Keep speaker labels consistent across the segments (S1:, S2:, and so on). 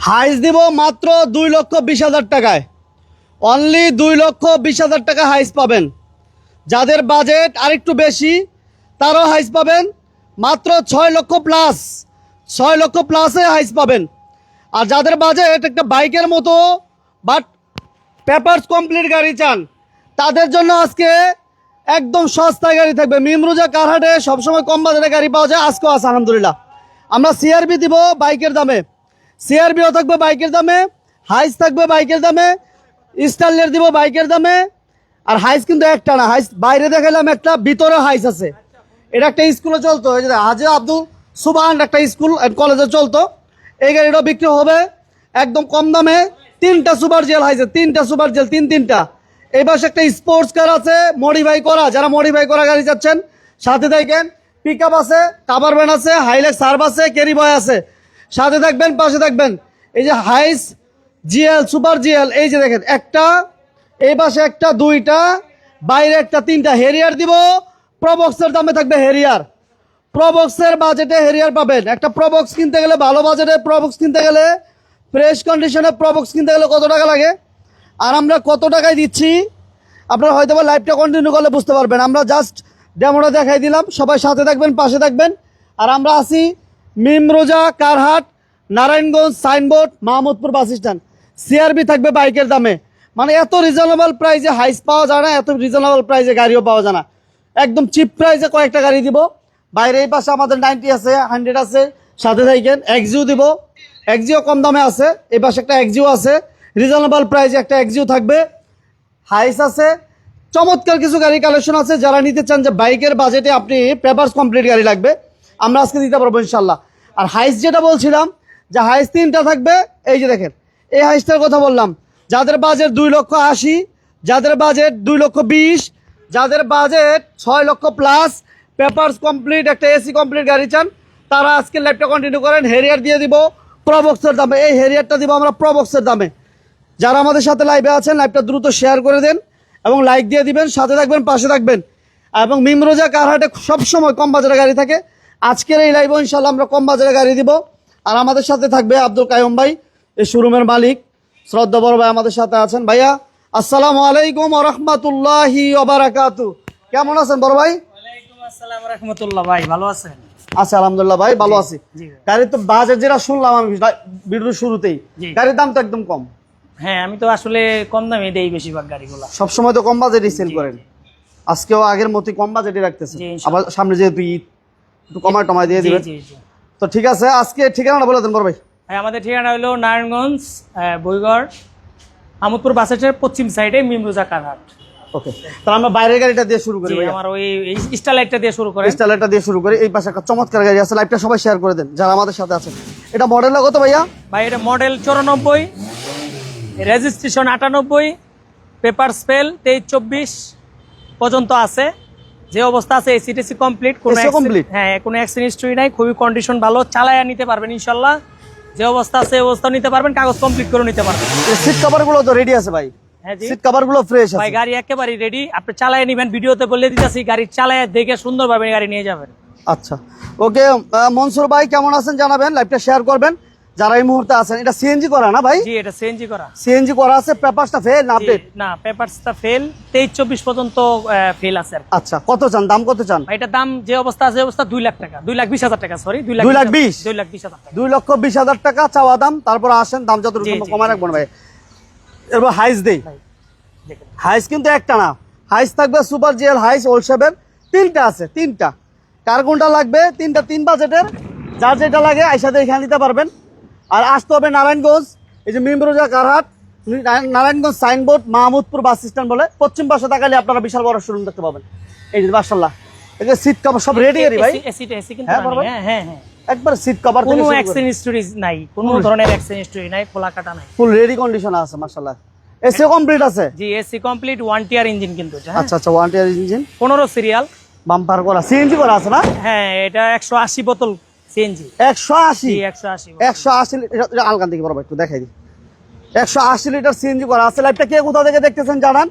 S1: হাইস দিব মাত্র 2,20,000 টাকায়। অনলি 2,20,000 টাকা হাইস পাবেন। যাদের বাজেট আরেকটু বেশি তারাও হাইস পাবেন মাত্র 6 লক্ষ প্লাস। 6 লক্ষ প্লাসে হাইস পাবেন। আর যাদের বাজেট একটা বাইকের মতো বাট পেপারস কমপ্লিট গাড়ি চান তাদের জন্য আজকে একদম সস্তায় গাড়ি থাকবে। মিমরুজা কারহাটে সবসময় কম বাজারে গাড়ি পাওয়া যায়, আজকেও আছে আলহামদুলিল্লাহ। আমরা সিআরবি দিব বাইকের দামে, সিআরবিও থাকবে বাইকের দামে, হাইস থাকবে বাইকের দামে, স্টারলেট দিব বাইকের দামে। আর হাইস কিন্তু একটা না, হাইস বাইরে দেখালাম একটা, ভিতরে হাইস আছে। এটা একটা স্কুলে চলতো, হাজি আব্দুল সুবহান একটা স্কুল কলেজে চলতো। এই গাড়িটাও বিক্রি হবে একদম কম দামে। 3টা সুপার জেল হাইছে, 3টা সুপার জেল, তিনটা। এই পাশে একটা স্পোর্টস কার আছে মডিফাই করা, যারা মডিফাই করা গাড়ি চাচ্ছেন সাথে থাকেন। পিক আপ আছে, কাভার ভ্যান আছে, হাইলেক্স সার্ভ আছে, ক্যারি বয় আছে, সাথে থাকবেন, পাশে থাকবেন। এই যে হাইস জিএল সুপার জিএল, এই যে দেখেন একটা, এই পাশে একটা, 2টা, বাইরে একটা, 3টা। হেরিয়ার দিব প্রবক্সের দামে থাকবে হেরিয়ার। প্রবক্সের বাজেটে হেরিয়ার পাবেন। একটা প্রবক্স কিনতে গেলে, ভালো বাজেটে প্রবক্স কিনতে গেলে, ফ্রেশ কন্ডিশনে প্রবক্স কিনতে গেলে কত টাকা লাগে আর আমরা কত টাকায় দিচ্ছি আপনারা হয়তো বা লাইভটা কন্টিনিউ করলে বুঝতে পারবেন। আমরা জাস্ট ডেমোটা দেখাই দিলাম, সবাই সাথে থাকবেন, পাশে থাকবেন। আর আমরা আছি মিমরোজা কারহাট, Narayanganj Signboard, Mahmudpur bus stand. CRB থাকবে বাইকের দামে। মানে এত রিজনেবল প্রাইসে হাইস পাওয়া যায় না, এত রিজনেবল প্রাইসে গাড়িও পাওয়া যায় না। একদম চিপ প্রাইসে কয়েকটা গাড়ি দিব। বাইরে এই পাশে আমাদের 90 আছে, 100 আছে, সাথে থাকেন। এক্সিও দিব, এক্সিও কম দামে আছে। এই পাশে একটা এক্সিও আছে, রিজনেবল প্রাইসে একটা এক্সিও থাকবে। হাইস আছে, চমৎকার কিছু গাড়ি কালেকশন আছে। যারা নিতে চান যে বাইকের বাজেটে আপনি পেপারস কমপ্লিট গাড়ি লাগবে, আমরা আজকে দিতে পারবো ইনশাল্লাহ। আর হাইস যেটা বলছিলাম যে হাইস 3টা থাকবে, এই যে দেখেন এই হাইসটার কথা বললাম। যাদের বাজেট 2,80,000, যাদের বাজেট 2,20,000, যাদের বাজেট 6 লক্ষ প্লাস, পেপারস কমপ্লিট একটা এসি কমপ্লিট গাড়ি চান, তারা আজকে লাইভটা কন্টিনিউ করেন। হেরিয়ার দিয়ে দিব প্রবক্সের দামে, এই হেরিয়ারটা দিব আমরা প্রবক্সের দামে। যারা আমাদের সাথে লাইভে আছেন লাইভটা দ্রুত শেয়ার করে দেন এবং লাইক দিয়ে দিবেন, সাথে থাকবেন, পাশে থাকবেন। এবং মিমরোজা কারহাটে সবসময় কম বাজারে গাড়ি থাকে। আজকের এই লাইভে ইনশাল্লাহ আমরা কম বাজারে গাড়ি দিব। আর আমাদের সাথে থাকবে আব্দুল কাইয়ুম ভাই, এই শোরুমের মালিক, শ্রদ্ধা বড় ভাই আমাদের সাথে আছেন। ভাইয়া আসসালামু আলাইকুম ওয়া রাহমাতুল্লাহি ওয়া বারাকাতুহু। কেমন আছেন বড় ভাই?
S2: ওয়ালাইকুম আসসালাম ওয়া রাহমাতুল্লাহ। ভাই ভালো আছেন?
S1: আচ্ছা আলহামদুলিল্লাহ ভাই ভালো আছি। গাড়ির তো বাজেট যেটা শুনলাম আমি ভিডিওর শুরুতেই, গাড়ির দাম তো একদম কম।
S2: হ্যাঁ, আমি তো আসলে কম দামে দেই বেশিরভাগ গাড়িগুলো।
S1: সবসময় তো কম বাজেটই সেল করেন, আজকেও আগের মতোই কম বাজেটই রাখতেছেন। আবার সামনে যেহেতু ঈদ, একটু কমায় টমায় দিয়ে দিবেন। তো ঠিক আছে, আজকে ঠিকানাটা বলে দেন বড় ভাই।
S2: হ্যাঁ, আমাদের ঠিকানা হলো নারায়ণগঞ্জ বইগড়, মাহমুদপুর বাস স্ট্যান্ডের পশ্চিম সাইডে মিমরোজা কারহাট।
S1: ওকে, তাহলে আমরা বাইরের গাড়িটা দিয়ে শুরু করি।
S2: আমার ওই স্টারলাইটটা দিয়ে শুরু করি।
S1: স্টারলাইটটা দিয়ে শুরু করি। এই পাশে একটা চমৎকার গাড়ি আছে, লাইভটা সবাই শেয়ার করে দেন যারা আমাদের সাথে আছেন। এটা মডেল কত ভাইয়া?
S2: ভাই এটা মডেল 94, রেজিস্ট্রেশন 98, পেপার স্পেল 23-24 পর্যন্ত আছে। যে অবস্থা আছে এসিটিসি কমপ্লিট, হ্যাঁ কোনো অ্যাক্সিডেন্ট হিস্ট্রি নাই, খুবই কন্ডিশন ভালো, চালায়া নিতে পারবেন ইনশাল্লাহ। যে অবস্থা আছে এই অবস্থা নিতে পারবেন, কাগজ কমপ্লিট করে নিতে পারবেন।
S1: সিট কভার গুলো তো রেডি আছে ভাই?
S2: হ্যাঁ জি,
S1: সিট কভার গুলো ফ্রেশ আছে
S2: ভাই, গাড়ি একেবারে রেডি। আপনি চালায় নিবেন, ভিডিওতে বলে দিতেছি, গাড়ি চালায় দেখে সুন্দরভাবে গাড়ি নিয়ে যাবেন।
S1: আচ্ছা ওকে, মনসুর ভাই কেমন আছেন জানাবেন, লাইভটা শেয়ার করবেন যারা এই মুহূর্তে আছেন। এটা সিএনজি করা না ভাই?
S2: জি, এটা সিএনজি করা।
S1: সিএনজি করা আছে, পেপারসটা ফেল না আপডেট?
S2: না, পেপারসটা ফেল, 23-24 পর্যন্ত ফেল আছে।
S1: আচ্ছা, কত চান, দাম কত চান?
S2: এটা দাম যে অবস্থা আছে অবস্থা 2 লাখ টাকা, 2,20,000 টাকা, সরি
S1: 2,20,000 টাকা, 2,20,000 টাকা চাওয়া দাম। তারপর আসেন, দাম যতটুকু কমায় রাখবেন ভাই। এরপর হাইস দেই। হাইস কিন্তু একটা না, হাইস থাকবে সুপার জিএল, হাইস ওল্ড শেপের 3টা আছে, 3টা। কার কোনটা লাগবে? 3টা, 3 বাজেটের, যার যেটা লাগে আইসাতে এখানে নিতে পারবেন। আর আসতে হবে নারায়ণগঞ্জ, এই যে মিমরোজা কারহাট, Narayanganj Signboard, Mahmudpur bus stand বলে পশ্চিম পাশে তাকালে আপনারা বিশাল বড় শোরুম দেখতে পাবেন। এই যে মাশাআল্লাহ, এই যে সিট কভার সব রেডি এরি ভাই।
S2: এসি কিন্তু হ্যাঁ হ্যাঁ হ্যাঁ,
S1: একবার সিট কভার
S2: কোনো অ্যাক্সিডেন্ট হিস্টরি নাই, কোনো ধরনের অ্যাক্সিডেন্ট হিস্টরি নাই, খোলা কাটা নাই,
S1: ফুল রেডি কন্ডিশন আছে মাশাআল্লাহ। এসি কমপ্লিট আছে?
S2: জি, এসি কমপ্লিট, 1 টিয়ার ইঞ্জিন কিন্তু এটা।
S1: আচ্ছা আচ্ছা, 1 টিয়ার ইঞ্জিন,
S2: 15 সিরিয়াল,
S1: বাম্পার করা, সিএনজি করা আছে না?
S2: হ্যাঁ, এটা 180 বোতল সিএনজি।
S1: 180?
S2: জি 180
S1: এটা আলকান থেকে বড় একটু দেখাই দিই। 180 লিটার সিএনজি করা আছে। লাইভটা কে কোথা থেকে দেখতেছেন জানান।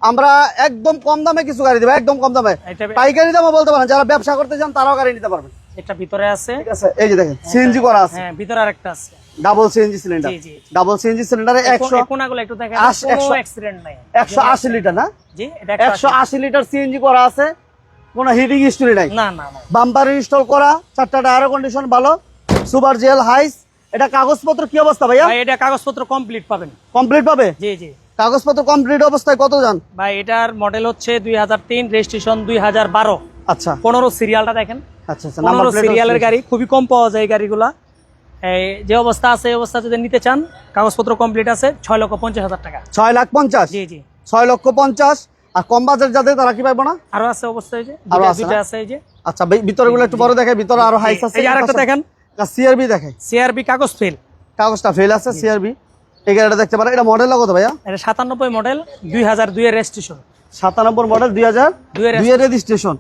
S1: আমরা একদম কম দামে কিছু গাড়ি দেবো, একদম কম দামে, পাইকারি দামও বলতে পারেন। যারা ব্যবসা করতে চান তারাও গাড়ি নিতে পারবেন।
S2: এটা ভিতরে আছে,
S1: ঠিক আছে, এই যে দেখেন সিএনজি করা আছে।
S2: হ্যাঁ, ভিতরে আরেকটা আছে।
S1: ডাবল সিএনজি সিলিন্ডার,
S2: জি, জি।
S1: ডাবল সিএনজি সিলিন্ডারে 100
S2: কোনাগুলো একটু দেখেন,
S1: আশ-
S2: কোনো
S1: 100
S2: অ্যাক্সিডেন্ট নাই।
S1: 180 লিটার না,
S2: জি, এটা
S1: 180 লিটার সিএনজি করা আছে, কোনো হিটিং হিস্টরি নাই,
S2: না না না।
S1: বাম্পার ইনস্টল করা, 4টা টায়ার কন্ডিশন ভালো, সুপার জেল হাইস। এটা কাগজপত্র কি অবস্থা ভাইয়া?
S2: ভাই এটা কাগজপত্র কমপ্লিট পাবেন।
S1: কমপ্লিট পাবে?
S2: জি জি
S1: কাগজপত্র কমপ্লিট অবস্থায় কত যান?
S2: ভাই, এটার মডেল হচ্ছে 2003, রেজিস্ট্রেশন 2012।
S1: আচ্ছা
S2: 15 সিরিয়ালটা দেখেন,
S1: আচ্ছা আচ্ছা, নাম্বার
S2: 15
S1: প্লেট
S2: সিরিয়ালের গাড়ি, খুবই কম পাওয়া যায় এই গাড়িগুলা। এই যে অবস্থা আছে এই অবস্থা যদি নিতে চান, কাগজপত্র কমপ্লিট আছে, 6,50,000 টাকা।
S1: 6,50,000।
S2: জি জি
S1: 6,50,000। আর কম বাজেট যাদের তারা কি পাইবো না?
S2: আরো আছে অবস্থা, এই যে
S1: আরো আছে
S2: দুইটা
S1: না?
S2: আছে, এই যে
S1: আচ্ছা ভিতরে গুলো একটু বড় দেখায়, ভিতরে আরো হাইস আছে।
S2: এই যে আরেকটা দেখেন,
S1: সিআরবি দেখায়,
S2: সিআরবি কাগজ ফেল,
S1: কাগজটা ফেল আছে সিআরবি। এই গাড়িটা দেখতে পারেন। এটা মডেল কত ভাইয়া?
S2: এটা 97 মডেল, 2002 এর রেজিস্ট্রেশন।
S1: 97 মডেল, 2002 এর রেজিস্ট্রেশন।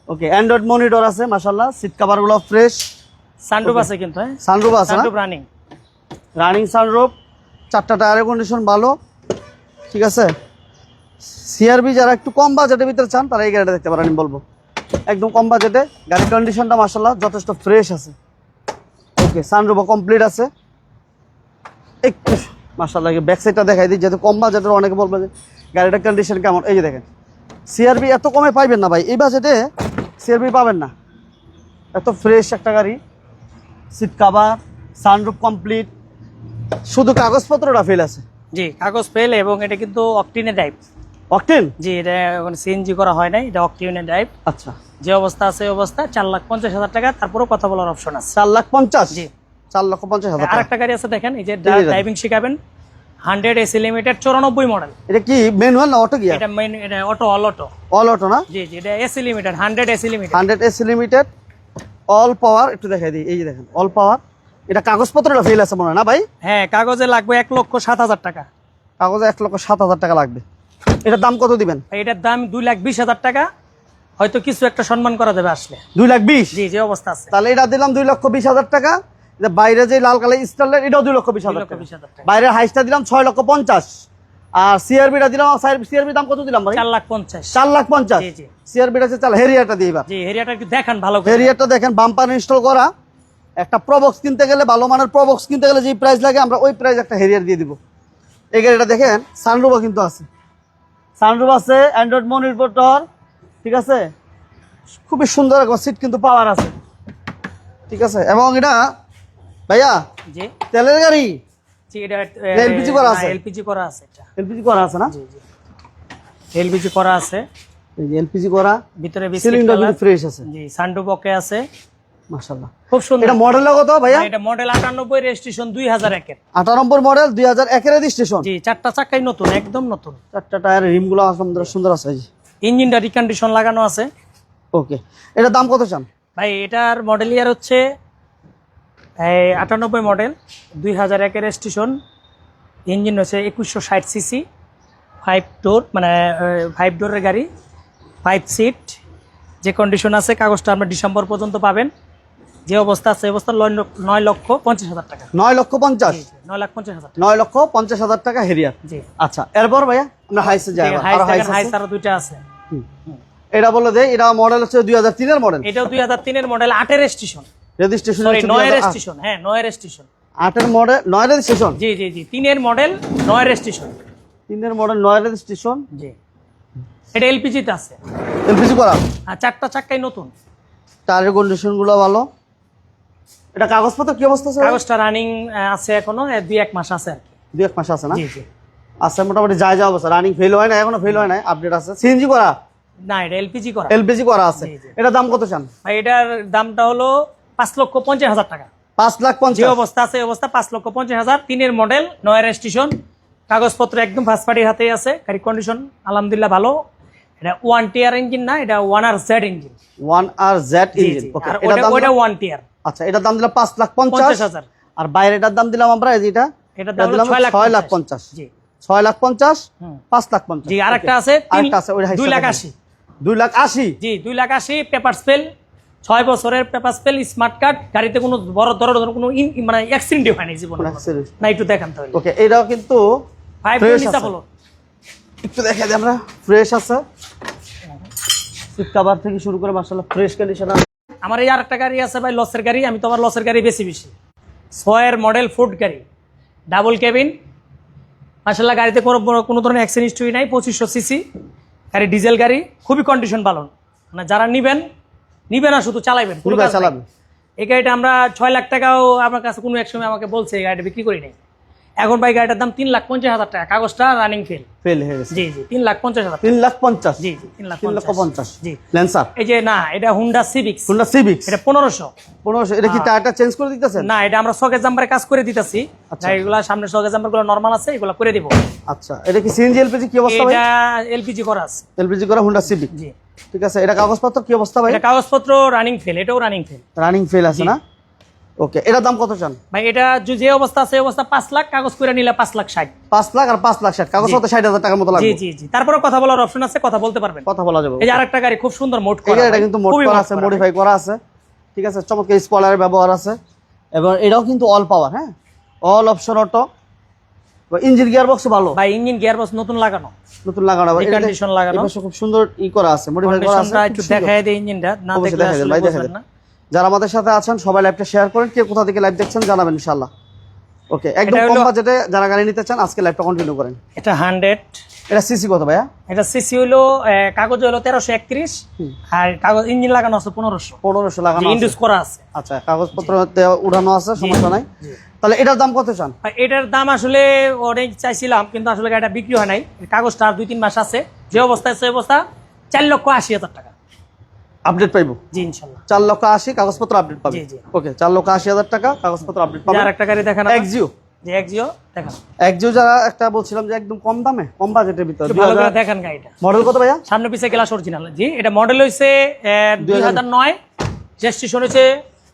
S1: ওকে, অ্যান্ড্রয়েড মনিটর আছে মাশাআল্লাহ, সিট কভার গুলো ফ্রেশ,
S2: সানরুফ আছে কিন্তু, হ্যাঁ
S1: সানরুফ আছে না?
S2: Sunroof running.
S1: রানিং সানরুফ, 4টা টায়ারের কন্ডিশন ভালো, ঠিক আছে। সিআরবি যারা একটু কম বাজেটের ভিতরে চান তারা এই গাড়িটা দেখতে পারেন, আমি বলবো একদম কম বাজেটে। গাড়ির কন্ডিশনটা মাশাআল্লাহ যথেষ্ট ফ্রেশ আছে। ওকে, সানরুফও কমপ্লিট আছে। একটু মাশাআল্লাহ ব্যাক সাইডটা দেখাই দিই, যেহেতু কম বাজেটের অনেকে বলবে যে গাড়িটার কন্ডিশন কেমন। এই যে দেখেন, সিআরবি এত কমে পাইবেন না ভাই, এই বাজেটে সিআরবি পাবেন না। এত ফ্রেশ একটা গাড়ি, সিট কাভার, সানরুফ কমপ্লিট, শুধু কাগজপত্রটা ফেল আছে।
S2: জি, কাগজ ফেল, এবং এটা কিন্তু অকটেনে ড্রাইভ।
S1: অকটেন?
S2: জি, এটা এখন সিএনজি করা হয় নাই, এটা অকটেনে ড্রাইভ।
S1: আচ্ছা,
S2: যে অবস্থা আছে এই অবস্থা, 4,50,000 টাকা, তারপরেও কথা বলার অপশন আছে।
S1: 4,50,000।
S2: জি,
S1: 4,50,000 টাকা।
S2: আরেকটা গাড়ি আছে দেখেন, এই যে
S1: জি, জি।
S2: ড্রাইভিং শিখাবেন, 100 এসি লিমিটেড, 94 মডেল।
S1: এটা কি ম্যানুয়াল না অটো গিয়ার?
S2: এটা মেইন, এটা auto, all auto.
S1: All auto না?
S2: জি জি, এটা AC limited, 100 AC limited.
S1: 100 AC limited, all power. একটু দেখাই দিই, এই যে দেখেন অল পাওয়ার। এটা কাগজপত্রটা ফেল আছে মনে হয় না ভাই?
S2: হ্যাঁ, কাগজে লাগবে 1,07,000 টাকা।
S1: কাগজে 1,07,000 টাকা লাগবে। এটার দাম কত দিবেন?
S2: এটার দাম 2,20,000 টাকা, হয়তো কিছু একটা সম্মান করা যাবে আসলে।
S1: 2,20,000?
S2: জি, যে অবস্থা আছে।
S1: তাহলে এটা দিলাম 2,20,000 টাকা। এটা বাইরে যে লাল কালার স্টারলাইট, এটাও 2,20,000 টাকা।
S2: 2,20,000 টাকা।
S1: বাইরের হাইসটা দিলাম 6,50,000। আর সিআরবিটা দিলাম, সিআরবি দাম কত দিলাম ভাই?
S2: 4,50,000।
S1: 4,50,000।
S2: জি, জি।
S1: সিআরবিটা হচ্ছে, চাল হেরিয়ারটা দিই এবার।
S2: জি, এরিয়াটা একটু দেখান ভালো করে।
S1: হেরিয়ারটা দেখেন, বাম্পার ইনস্টল করা। একটা প্রবক্স কিনতে গেলে, ভালো মানের প্রবক্স কিনতে গেলে যে প্রাইস লাগে, আমরা ওই প্রাইস একটা হেরিয়ার দিয়ে দিব। এই গাড়িটা দেখেন, সানরুফও কিন্তু আছে, সানরুফ আছে, অ্যান্ড্রয়েড মনিটর, ঠিক আছে। খুবই সুন্দর একটা সিট কিন্তু পাওয়ার আছে, ঠিক আছে। এবং এটা ভাইয়া
S2: জি
S1: তেলের গাড়ি,
S2: জি, এটা
S1: এলপিজি করা আছে?
S2: এলপিজি করা আছে, এটা
S1: এলপিজি করা আছে না?
S2: জি জি, এলপিজি করা আছে।
S1: এই যে এলপিজি করা,
S2: ভিতরে
S1: সিলিন্ডার কিন্তু ফ্রেশ আছে।
S2: জি, সানরুফ ওকে আছে,
S1: মাশাআল্লাহ
S2: খুব সুন্দর।
S1: এটা মডেলটা কত ভাইয়া?
S2: এটা মডেল 98, রেজিস্ট্রেশন 2001 এর।
S1: 98 মডেল, 2001 এর রেজিস্ট্রেশন।
S2: জি, 4টা চাকাই নতুন, একদম নতুন।
S1: 4টা টায়ারের রিমগুলো সুন্দর সুন্দর আছে।
S2: ইঞ্জিনটা রিকন্ডিশন লাগানো আছে।
S1: ওকে, এটার দাম কত চান
S2: ভাই? এটার মডেল ইয়ার হচ্ছে 98 মডেল, 2001 এর রেজিস্ট্রেশন। ইঞ্জিন হচ্ছে 2160 সিসি, 5 ডোর, মানে 5 ডোরের গাড়ি, 5 সিট। যে কন্ডিশন আছে, কাগজটা আমরা ডিসেম্বর পর্যন্ত পাবেন। যে অবস্থা আছে এই অবস্থা, 9,50,000 টাকা।
S1: 9,50,000?
S2: 9,50,000।
S1: 9,50,000 টাকা হেরিয়ার।
S2: জি,
S1: আচ্ছা, এরপর ভাইয়া আমরা হাইসে যাই।
S2: হাইস আরো দুইটা আছে।
S1: এটা বলে দেই, এটা মডেল হচ্ছে 2003 এর মডেল।
S2: এটাও 2003 এর মডেল, 8 এর রেজিস্ট্রেশন।
S1: রেজিস্ট্রেশন
S2: সরি,
S1: হচ্ছে
S2: 9 এর রেজিস্ট্রেশন। হ্যাঁ, 9 এর রেজিস্ট্রেশন।
S1: 8 এর মডেল, 9 এর রেজিস্ট্রেশন।
S2: জি জি জি, 3 এর মডেল, 9 এর রেজিস্ট্রেশন।
S1: 3 এর মডেল, 9 এর রেজিস্ট্রেশন।
S2: জি, এটা এলপিজি তে আছে,
S1: এলপিজি করা,
S2: আর 4টা চাকাই নতুন।
S1: টায়ারের কন্ডিশন গুলো ভালো। এটা কাগজপত্র কি অবস্থা আছে?
S2: কাগজটা রানিং আছে, এখনো 2-1 মাস আছে আর কি।
S1: 2-1 মাস আছে না?
S2: জি জি।
S1: আছে মোটামুটি যায় যা অবস্থা, রানিং ফেল হয় না, এখনো ফেল হয় না, আপডেট আছে। সিএনজি করা?
S2: না, এটা এলপিজি করা।
S1: এলপিজি করা আছে।
S2: জি, জি।
S1: এটা দাম কত চান?
S2: ভাই, এটার দামটা হলো 5,50,000 টাকা। যে
S1: 5,50,000?
S2: অবস্থা আছে এই অবস্থা, 5,50,000। 3 এর মডেল, 9 এর রেজিস্ট্রেশন, কাগজপত্র একদম ফার্স্ট পার্টির হাতেই আছে। গাড়ি কন্ডিশন আলহামদুলিল্লাহ ভালো। এটা 1 টিয়ার ইঞ্জিন না, এটা 1RZ ইঞ্জিন।
S1: 1RZ engine. ওকে,
S2: আর
S1: এটা দাম?
S2: ওটা 1 টিয়ার।
S1: আচ্ছা, এটার দাম দিলাম 5,50,000।
S2: 50,000।
S1: আর বাইরেটার দাম দিলাম আমরা, এই যে এটা
S2: দাম হলো
S1: 6,50,000।
S2: জি
S1: 6,50,000,
S2: হুম।
S1: 5,50,000।
S2: জি, আরেকটা আছে
S1: আরেকটা আছে, ওই হাইসটা
S2: 2,80,000।
S1: 2,80,000?
S2: জি, 2,80,000, পেপার স্পেল, 6 বছরের পেপার স্পেল, স্মার্ট কার্ড। গাড়িতে কোনো বড় ধরনের কোনো মানে অ্যাক্সিডেন্টই হয়নি জীবনে। না, একটু দেখান তাহলে।
S1: ওকে, এটাও কিন্তু
S2: 5
S1: ফ্রেশ
S2: নিচা
S1: আছে।
S2: হলো।
S1: একটু দেখাই দিই আমরা, ফ্রেশ আছে। সিট কভার থেকে শুরু করে মাশাআল্লাহ ফ্রেশ কন্ডিশন আছে।
S2: আমার এই আরেকটা গাড়ি আছে ভাই, লসের গাড়ি। আমি তো আমার লসের গাড়ি বেশি। ছয়ের মডেল ফোর্ড গাড়ি, ডাবল কেবিন, মাশাআল্লাহ গাড়িতে কোনো ধরনের অ্যাক্সিডেন্ট হিস্ট্রি নাই, 2500 সিসি গাড়ি, ডিজেল গাড়ি, খুবই কন্ডিশন ভালো। মানে যারা নিবেন না, শুধু চালাবেন, পুরো চালাবেন। এই গাড়িটা আমরা 6 লাখ টাকাও আমার কাছে কোনো এক সময় আমাকে বলছে এই গাড়িটা বিক্রি করি নাই। এখন ভাই গাড়িটার দাম 3,50,000 টাকা, কাগজটা রানিং ফেল
S1: হয়ে গেছে।
S2: জি 3,50,000
S1: 3,50,000
S2: জি
S1: 3,50,000
S2: জি।
S1: ল্যান্সার,
S2: এই যে না, এটা হুন্ডা সিভিক্স,
S1: এটা
S2: 1500।
S1: এটা কি টায়ারটা চেঞ্জ করে দিতেছেন?
S2: না, এটা আমরা সকেট জাম্পারে কাজ করে দিতেছি। গাড়িগুলো সামনে সকেট জাম্পার গুলো নরমাল আছে, এগুলো করে দিব।
S1: আচ্ছা, এটা কি সিএনজি এলপিজি কি অবস্থা ভাই?
S2: এটা এলপিজি করা আছে,
S1: এলপিজি করা হুন্ডা সিভিক।
S2: জি
S1: ঠিক আছে, এটা কাগজপত্র কি অবস্থা ভাই?
S2: এটা কাগজপত্র রানিং ফেল, এটাও রানিং
S1: ফেল আছে না? ওকে, এটার দাম কত চান
S2: ভাই? এটা যে অবস্থা আছে, অবস্থা 5 লাখ, কাগজ করে নিলে 5,60,000।
S1: 5 লাখ আর 5,60,000 কাগজপত্র 60,000 টাকার মতো লাগবে।
S2: জি জি জি। তারপরে কথা বলার অপশন আছে, কথা বলতে পারবেন,
S1: কথা বলা যাবে।
S2: এই যে আরেকটা গাড়ি খুব সুন্দর মোড করা,
S1: এটা কিন্তু মোড করা আছে, মডিফাই করা আছে। ঠিক আছে, চমৎকার স্পয়লারের ব্যবহার আছে এবং এটাও কিন্তু অল পাওয়ার, হ্যাঁ, all option auto. Engine gearbox ভালো
S2: ভাই, ইঞ্জিন গিয়ারবক্স নতুন লাগানো, রিকন্ডিশন লাগানো,
S1: এটা খুব সুন্দর করা আছে, মডিফাই করা আছে।
S2: একটু দেখায় দেই ইঞ্জিনটা, না দেখলে আসলে বুঝবেন না।
S1: যারা আমাদের সাথে আছেন সবাই লাইভটা শেয়ার করেন, কে কোথা থেকে লাইভ দেখছেন জানাবেন ইনশাআল্লাহ। ওকে, একদম কম বাজেটে যারা গাড়ি নিতে চান আজকে লাইভটা কন্টিনিউ করেন।
S2: এটা 100,
S1: এটা সিসি কত ভাইয়া?
S2: এটা সিসি হলো কাগজ হলো 1331, আর কাগজ ইঞ্জিন লাগানো আছে
S1: 1500 লাগানো আছে,
S2: ইন্ডিউস করা আছে।
S1: আচ্ছা, কাগজপত্র উঠানো আছে, সমস্যা নাই। তাহলে এটার দাম কত চান?
S2: এটার দাম আসলে অনেক চাইছিলাম, কিন্তু আসলে গাড়িটা বিক্রি হয় নাই। কাগজটা আর 2-3 মাস আছে, যে অবস্থায় সে অবস্থা 4,80,000 টাকা
S1: আপডেট পাইবো।
S2: জি ইনশাআল্লাহ
S1: 4,80,000 কাগজপত্র আপডেট পাবে।
S2: জি জি।
S1: ওকে, 4,80,000 টাকা কাগজপত্র আপডেট পাবে।
S2: আর একটা গাড়ি দেখান,
S1: এক্সিও।
S2: জি এক্সিও দেখান।
S1: এক্সিও যারা একটা বলছিলাম যে একদম কম দামে, কম বাজেটের ভিতরে,
S2: ভালো করে দেখান গাড়িটা।
S1: মডেল কত ভাইয়া?
S2: সামনে পিছে গ্লাস অরিজিনাল। জি, এটা মডেল হইছে 2009, রেজিস্ট্রেশন হইছে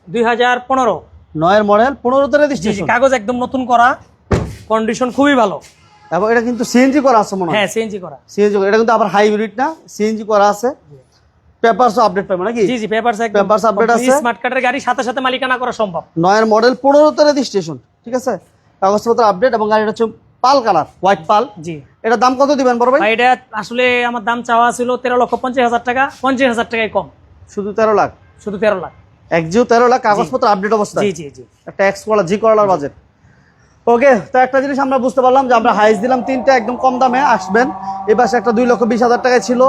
S2: 2015।
S1: 9 এর মডেল, 15 তে
S2: জি জি,
S1: রেজিস্ট্রেশন,
S2: কাগজ একদম নতুন করা, কন্ডিশন খুবই ভালো।
S1: এবং এটা কিন্তু সিএনজি করা আছে মনে হয়।
S2: হ্যাঁ সিএনজি করা।
S1: সিএনজি, এটা কিন্তু আবার হাইব্রিড না, সিএনজি করা আছে। পেপারস আপডেট পাবে নাকি?
S2: জি জি, পেপারস একদম,
S1: পেপারস আপডেট আছে।
S2: স্মার্ট কার্ডের গাড়ি, সাথে সাথে মালিকানা করা সম্ভব।
S1: 9 এর মডেল, 15 তে রেজিস্ট্রেশন। ঠিক আছে, কাগজপত্র আপডেট এবং গাড়িটা হচ্ছে পাল কালার, হোয়াইট পাল।
S2: জি,
S1: এটা দাম কত দিবেন বড় ভাই?
S2: এটা আসলে আমার দাম চাওয়া ছিল 13,50,000 টাকা, 50,000 টাকায় কম,
S1: শুধু 13 লাখ,
S2: শুধু 13 লাখ।
S1: এক্সিও 13 লাখ কাগজপত্র আপডেট অবস্থা।
S2: জি জি জি।
S1: একটা এক্স কলা জি কলার বাজেট। ওকে, তো একটা জিনিস আমরা বুঝতে পারলাম যে আমরা হাইস দিলাম 3টা একদম কম দামে আসবেন। এই পাশে একটা 2,20,000 টাকায় ছিল,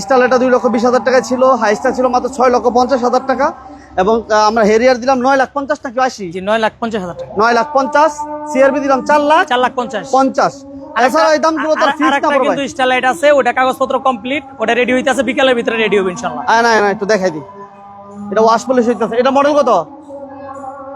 S1: স্টাইলটা 2,20,000 টাকায় ছিল, হাইসটা ছিল মাত্র 6,50,000 টাকা, এবং আমরা হেরিয়ার দিলাম 9,50,000 নাকি 80?
S2: জি 9,50,000 টাকা।
S1: 9,50,000, সিআরবি দিলাম 4,50,000।
S2: 4,50,000।
S1: এছাড়া এই দামগুলো তার ফিক্স না পড়বে।
S2: কিন্তু স্টাইলাইট আছে, ওটা কাগজপত্র কমপ্লিট, ওটা রেডি হইতে আছে, বিকালের ভিতরে রেডি হবে ইনশাআল্লাহ।
S1: না একটু দেখাই দিই, এটা ওয়াশ পলিশ হইতাছে। এটা মডেল কত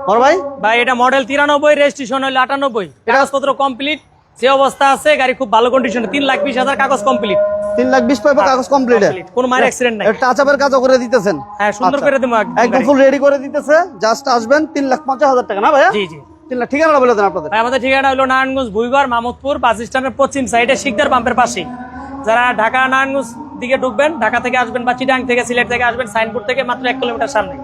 S1: বড় ভাই?
S2: ভাই এটা মডেল 93, রেজিস্ট্রেশন হলো 98, কাগজপত্র কমপ্লিট, যে অবস্থা আছে, গাড়ি খুব ভালো কন্ডিশনে, 3,20,000 কাগজ কমপ্লিট।
S1: 3,20,000 পাইবো কাগজ কমপ্লিট,
S2: কোনো মায়ের অ্যাক্সিডেন্ট নাই।
S1: টাচ আপের কাজও করে দিতেছেন?
S2: হ্যাঁ সুন্দর করে দেবো
S1: একদম ফুল রেডি করে দিতেছে, জাস্ট আসবেন। 3,50,000 টাকা না ভাইয়া?
S2: জি জি।
S1: 3 লাখ। ঠিকানাটা বলে দেন আপনাদের।
S2: ভাই আমাদের ঠিকানা হলো নারায়ণগঞ্জ ভুইগড় মাহমুদপুর বাস স্ট্যান্ডের পশ্চিম সাইডে শিকদার পাম্পের পাশে। যারা ঢাকা নারায়ণগঞ্জ দিকে ঢুকবেন, ঢাকা থেকে আসবেন বা চিটাং থেকে, সিলেট থেকে আসবেন, সাইনবোর্ড থেকে মাত্র 1 কিলোমিটার সামনে।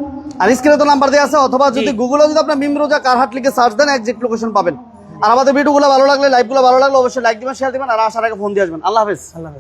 S1: আর স্ক্রিনে তো নাম্বার দেওয়া আছে, অথবা যদি গুগলে যদি আপনার মিমরোজা কারহাট লিখে সার্চ দেন, এক্সাক্ট লোকেশন পাবেন। আর আমাদের ভিডিওগুলো ভালো লাগলে, লাইভগুলো ভালো লাগলে অবশ্যই লাইক দিবেন, শেয়ার দিবেন, আর আসার আগে ফোন দিয়ে আসবেন। আল্লাহ হাফেজ।
S2: আল্লাহ হাফেজ।